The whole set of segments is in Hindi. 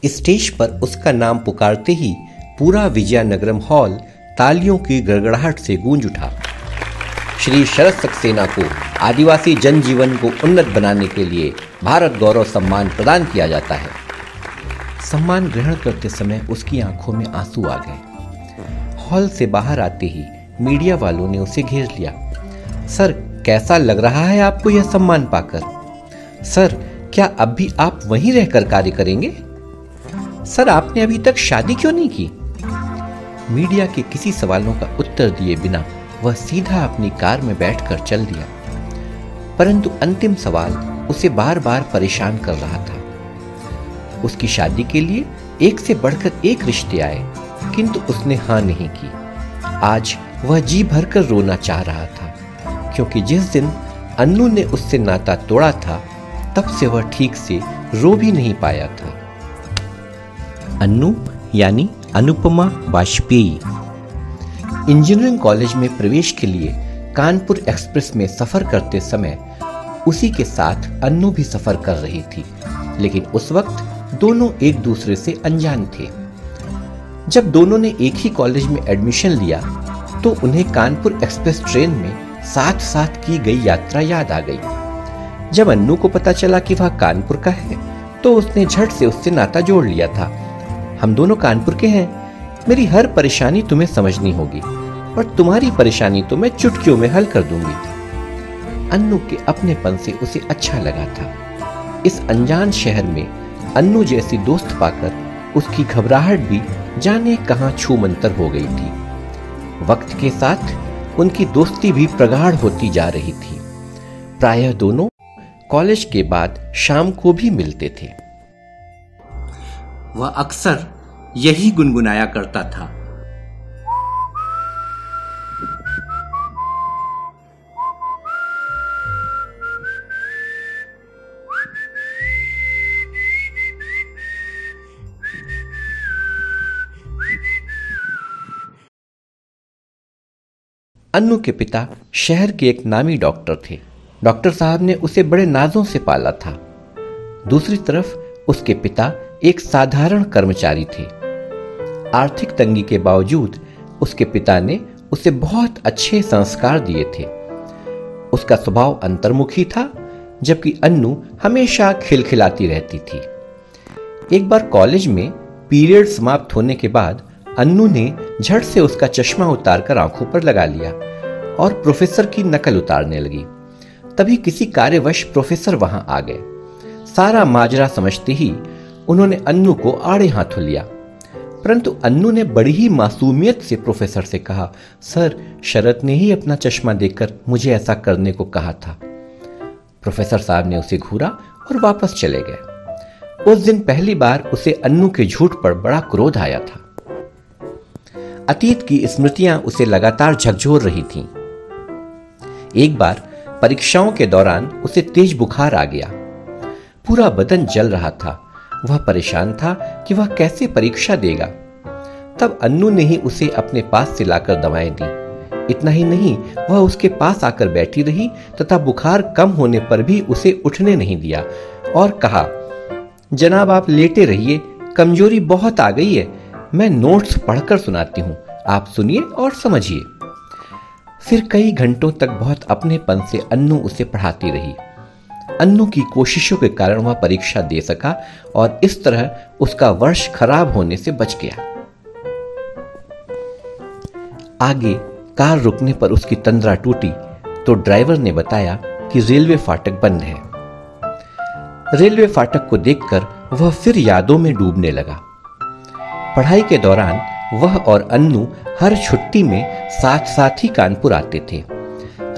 स्टेज पर उसका नाम पुकारते ही पूरा विजयनगरम हॉल तालियों की गड़गड़ाहट से गूंज उठा। श्री शरद सक्सेना को आदिवासी जनजीवन को उन्नत बनाने के लिए भारत गौरव सम्मान प्रदान किया जाता है। सम्मान ग्रहण करते समय उसकी आंखों में आंसू आ गए। हॉल से बाहर आते ही मीडिया वालों ने उसे घेर लिया। सर, कैसा लग रहा है आपको यह सम्मान पाकर? सर, क्या अब भी आप वहीं रहकर कार्य करेंगे? सर, आपने अभी तक शादी क्यों नहीं की? मीडिया के किसी सवालों का उत्तर दिए बिना वह सीधा अपनी कार में बैठकर चल दिया। परंतु अंतिम सवाल उसे बार बार परेशान कर रहा था। उसकी शादी के लिए एक से बढ़कर एक रिश्ते आए, किंतु उसने हां नहीं की। आज वह जी भरकर रोना चाह रहा था, क्योंकि जिस दिन अन्नू ने उससे नाता तोड़ा था तब से वह ठीक से रो भी नहीं पाया था। अन्नू यानी अनुपमा वाजपेयी इंजीनियरिंग कॉलेज में प्रवेश के लिए कानपुर एक्सप्रेस में सफर करते समय उसी के साथ अन्नू भी सफर कर रही थी, लेकिन उस वक्त दोनों एक दूसरे से अनजान थे। जब दोनों ने एक ही कॉलेज में एडमिशन लिया तो उन्हें कानपुर एक्सप्रेस ट्रेन में साथ साथ की गई यात्रा याद आ गई। जब अन्नू को पता चला कि वह कानपुर का है तो उसने झट से उससे नाता जोड़ लिया था। हम दोनों कानपुर के हैं, मेरी हर परेशानी तुम्हें समझनी होगी और तुम्हारी परेशानी तो मैं चुटकियों में हल कर दूंगी। अन्नू के अपनेपन से उसे अच्छा लगा था। इस अनजान शहर में अन्नू जैसी दोस्त पाकर उसकी घबराहट भी जाने कहां छूमंतर हो गई थी। वक्त के साथ उनकी दोस्ती भी प्रगाढ़ होती जा रही थी। प्रायः दोनों कॉलेज के बाद शाम को भी मिलते थे। वह अक्सर यही गुनगुनाया करता था। अन्नू के पिता शहर के एक नामी डॉक्टर थे। डॉक्टर साहब ने उसे बड़े नाजों से पाला था। दूसरी तरफ उसके पिता एक साधारण कर्मचारी थे। आर्थिक तंगी के बावजूद उसके पिता ने उसे बहुत अच्छे संस्कार दिए थे। उसका स्वभाव अंतर्मुखी था, जबकि अन्नू हमेशा खिलखिलाती रहती थी। एक बार कॉलेज में पीरियड समाप्त होने के बाद अन्नू ने झट से उसका चश्मा उतारकर आंखों पर लगा लिया और प्रोफेसर की नकल उतारने लगी। तभी किसी कार्यवश प्रोफेसर वहां आ गए। सारा माजरा समझते ही उन्होंने अन्नू को आड़े हाथों लिया, परंतु अन्नू ने बड़ी ही मासूमियत से प्रोफेसर से कहा, सर, शरद ने ही अपना चश्मा देकर मुझे ऐसा करने को कहा था। प्रोफेसर साहब ने उसे घूरा और वापस चले गए। उस दिन पहली बार उसे अन्नू के झूठ पर बड़ा क्रोध आया था। अतीत की स्मृतियां उसे लगातार झकझोर रही थीं। एक बार परीक्षाओं के दौरान उसे तेज बुखार आ गया। पूरा बदन जल रहा था। वह परेशान था कि वह कैसे परीक्षा देगा। तब अन्नू ने ही उसे अपने पास से लाकर दवाएं दी। इतना ही नहीं, वह उसके पास आकर बैठी रही तथा बुखार कम होने पर भी उसे उठने नहीं दिया और कहा, जनाब आप लेटे रहिए, कमजोरी बहुत आ गई है, मैं नोट्स पढ़कर सुनाती हूं, आप सुनिए और समझिए। फिर कई घंटों तक बहुत अपनेपन से अन्नू उसे पढ़ाती रही। अन्नू की कोशिशों के कारण वह परीक्षा दे सका और इस तरह उसका वर्ष खराब होने से बच गया। आगे कार रुकने पर उसकी तंद्रा टूटी तो ड्राइवर ने बताया कि रेलवे फाटक बंद है। रेलवे फाटक को देखकर वह फिर यादों में डूबने लगा। पढ़ाई के दौरान वह और अन्नू हर छुट्टी में साथ साथ ही कानपुर आते थे।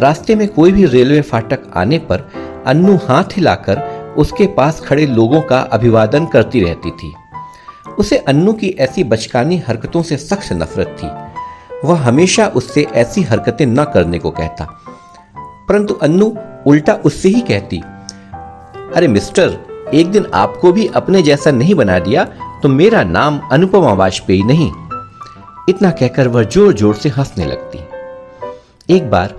रास्ते में कोई भी रेलवे फाटक आने पर अन्नू हाथ हिलाकर उसके पास खड़े लोगों का अभिवादन करती रहती थी। उसे अन्नू की ऐसी बचकानी हरकतों से सख्त नफरत थी। वह हमेशा उससे ऐसी हरकतें न करने को कहता, परंतु अन्नू उल्टा उससे ही कहती, अरे मिस्टर, एक दिन आपको भी अपने जैसा नहीं बना दिया तो मेरा नाम अनुपमा वाजपेयी नहीं। इतना कहकर वह जोर जोर से हंसने लगती। एक बार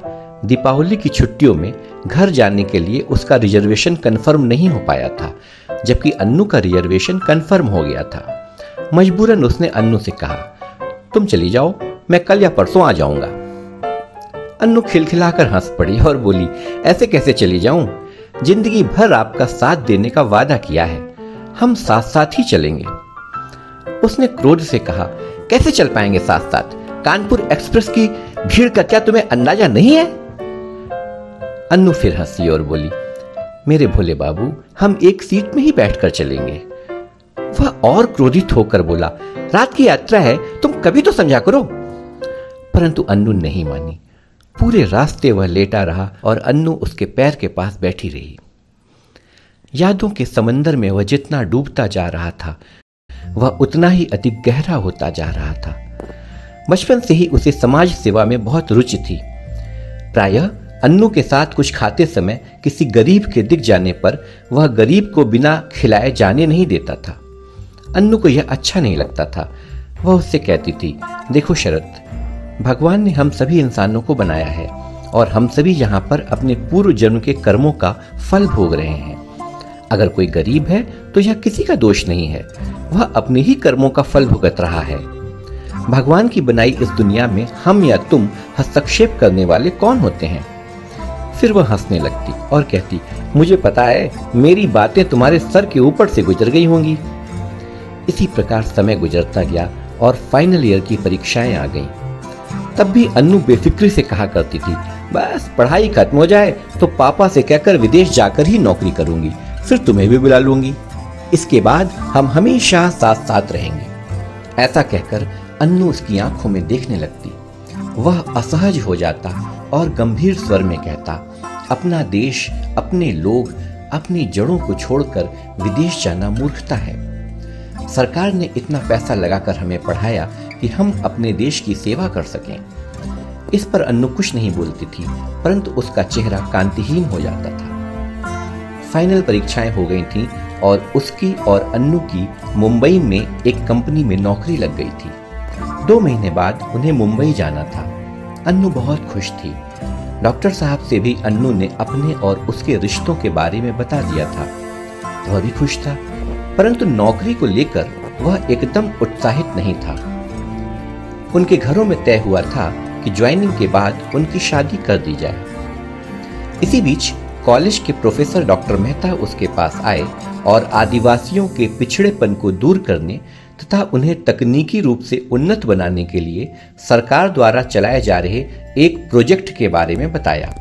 दीपावली की छुट्टियों में घर जाने के लिए उसका रिजर्वेशन कंफर्म नहीं हो पाया था, जबकि अन्नू का रिजर्वेशन कंफर्म हो गया था। मजबूरन उसने अन्नू से कहा, तुम चली जाओ, मैं कल या परसों आ जाऊंगा। अन्नू खिलखिलाकर हंस पड़ी और बोली, ऐसे कैसे चली जाऊं? जिंदगी भर आपका साथ देने का वादा किया है, हम साथ साथ ही चलेंगे। उसने क्रोध से कहा, कैसे चल पाएंगे साथ साथ? कानपुर एक्सप्रेस की भीड़ का क्या तुम्हें अंदाजा नहीं है? अन्नू फिर हंसी और बोली, मेरे भोले बाबू, हम एक सीट में ही बैठकर चलेंगे। वह और क्रोधित होकर बोला, रात की यात्रा है, तुम कभी तो समझा करो। परंतु अन्नू नहीं मानी। पूरे रास्ते वह लेटा रहा और अन्नू उसके पैर के पास बैठी रही। यादों के समंदर में वह जितना डूबता जा रहा था, वह उतना ही अधिक गहरा होता जा रहा था। बचपन से ही उसे समाज सेवा में बहुत रुचि थी। प्रायः अन्नू के साथ कुछ खाते समय किसी गरीब के दिख जाने पर वह गरीब को बिना खिलाए जाने नहीं देता था। अन्नू को यह अच्छा नहीं लगता था। वह उससे कहती थी, देखो शरत, भगवान ने हम सभी इंसानों को बनाया है और हम सभी यहाँ पर अपने पूर्व जन्म के कर्मों का फल भोग रहे हैं। अगर कोई गरीब है तो यह किसी का दोष नहीं है, वह अपने ही कर्मों का फल भुगत रहा है। भगवान की बनाई इस दुनिया में हम या तुम हस्तक्षेप करने वाले कौन होते हैं? फिर वह हंसने लगती और कहती, मुझे पता है, मेरी बातें तुम्हारे सर के ऊपर से गुजर गई होंगी। इसी प्रकार समय गुजरता गया और फाइनल ईयर की परीक्षाएं आ गईं। तब भी अन्नू बेफिक्री से कहा करती थी, बस पढ़ाई खत्म हो जाए तो पापा से कहकर विदेश जाकर ही नौकरी करूंगी, फिर तुम्हें भी बुला लूंगी। इसके बाद हम हमेशा साथ साथ रहेंगे। ऐसा कहकर अन्नू उसकी आंखों में देखने लगती। वह असहज हो जाता और गंभीर स्वर में कहता, अपना देश, अपने लोग, अपनी जड़ों को छोड़कर विदेश जाना मूर्खता है। सरकार ने इतना पैसा लगाकर हमें पढ़ाया कि हम अपने देश की सेवा कर सकें। इस पर अन्नू कुछ नहीं बोलती थी, परंतु उसका चेहरा कांतिहीन हो जाता था। फाइनल परीक्षाएं हो गई थीं और उसकी और अन्नू की मुंबई में एक कंपनी में नौकरी लग गई थी। 2 महीने बाद उन्हें मुंबई जाना था। अन्नू बहुत खुश थी। डॉक्टर साहब से भी अन्नू ने अपने और उसके रिश्तों के बारे में बता दिया था। वह भी खुश था, परंतु नौकरी को लेकर वह एकदम उत्साहित नहीं था। उनके घरों में तय हुआ था कि ज्वाइनिंग के बाद उनकी शादी कर दी जाए। इसी बीच कॉलेज के प्रोफेसर डॉक्टर मेहता उसके पास आए और आदिवासियों के पिछड़ेपन को दूर करने तथा उन्हें तकनीकी रूप से उन्नत बनाने के लिए सरकार द्वारा चलाए जा रहे एक प्रोजेक्ट के बारे में बताया।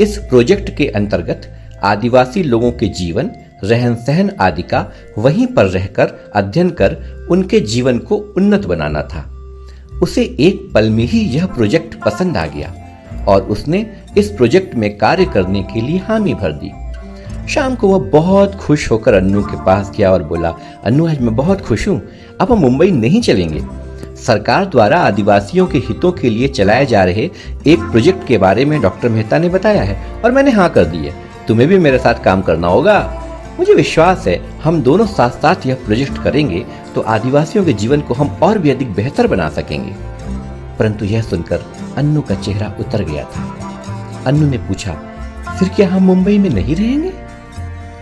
इस प्रोजेक्ट के अंतर्गत आदिवासी लोगों के जीवन, रहन सहन आदि का वहीं पर रहकर अध्ययन कर उनके जीवन को उन्नत बनाना था। उसे एक पल में ही यह प्रोजेक्ट पसंद आ गया और उसने इस प्रोजेक्ट में कार्य करने के लिए हामी भर दी। शाम को वह बहुत खुश होकर अन्नू के पास गया और बोला, अन्नू, आज मैं बहुत खुश हूँ, अब हम मुंबई नहीं चलेंगे। सरकार द्वारा आदिवासियों के हितों के लिए चलाए जा रहे एक प्रोजेक्ट के बारे में डॉक्टर मेहता ने बताया है और मैंने हाँ कर दी है। तुम्हें भी मेरे साथ काम करना होगा। मुझे विश्वास है हम दोनों साथ साथ यह प्रोजेक्ट करेंगे तो आदिवासियों के जीवन को हम और भी अधिक बेहतर बना सकेंगे। परंतु यह सुनकर अन्नू का चेहरा उतर गया था। अन्नू ने पूछा, फिर क्या हम मुंबई में नहीं रहेंगे?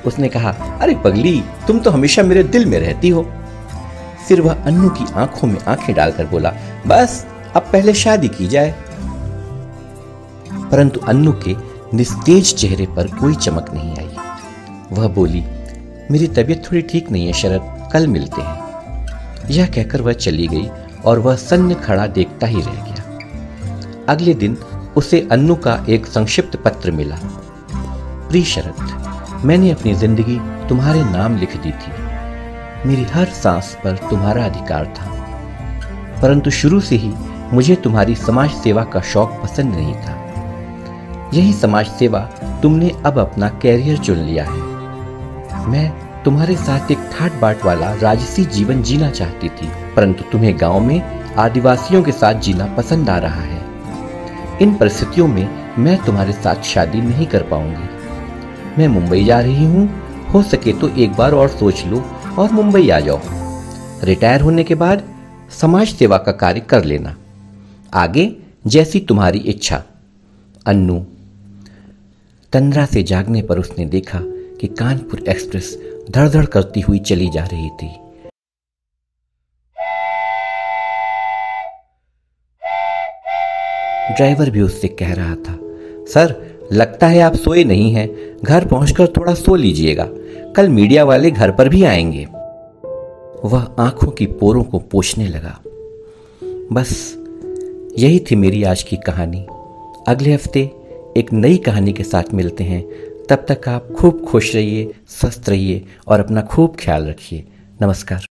उसने कहा, अरे पगली, तुम तो हमेशा मेरे दिल में रहती हो। फिर वह अन्नू की आंखों में आंखें डालकर बोला, बस अब पहले शादी की जाए। परंतु अन्नू के निस्तेज चेहरे पर कोई चमक नहीं आई। वह बोली, मेरी तबीयत थोड़ी ठीक नहीं है शरद, कल मिलते हैं। यह कहकर वह चली गई और वह सन्न खड़ा देखता ही रह गया। अगले दिन उसे अन्नू का एक संक्षिप्त पत्र मिला। प्रिय शरद, मैंने अपनी जिंदगी तुम्हारे नाम लिख दी थी। मेरी हर सांस पर तुम्हारा अधिकार था, परंतु शुरू से ही मुझे तुम्हारी समाज सेवा का शौक पसंद नहीं था। यही समाज सेवा तुमने अब अपना कैरियर चुन लिया है। मैं तुम्हारे साथ एक ठाट बाट वाला राजसी जीवन जीना चाहती थी, परंतु तुम्हें गांव में आदिवासियों के साथ जीना पसंद आ रहा है। इन परिस्थितियों में मैं तुम्हारे साथ शादी नहीं कर पाऊंगी। मैं मुंबई जा रही हूँ, हो सके तो एक बार और सोच लो और मुंबई आ जाओ। रिटायर होने के बाद समाज सेवा का कार्य कर लेना। आगे जैसी तुम्हारी इच्छा। अन्नू। तंद्रा से जागने पर उसने देखा कि कानपुर एक्सप्रेस धड़-धड़ करती हुई चली जा रही थी। ड्राइवर भी उससे कह रहा था, सर लगता है आप सोए नहीं हैं, घर पहुंचकर थोड़ा सो लीजिएगा, कल मीडिया वाले घर पर भी आएंगे। वह आंखों की पोरों को पोंछने लगा। बस यही थी मेरी आज की कहानी। अगले हफ्ते एक नई कहानी के साथ मिलते हैं। तब तक आप खूब खुश रहिए, स्वस्थ रहिए और अपना खूब ख्याल रखिए। नमस्कार।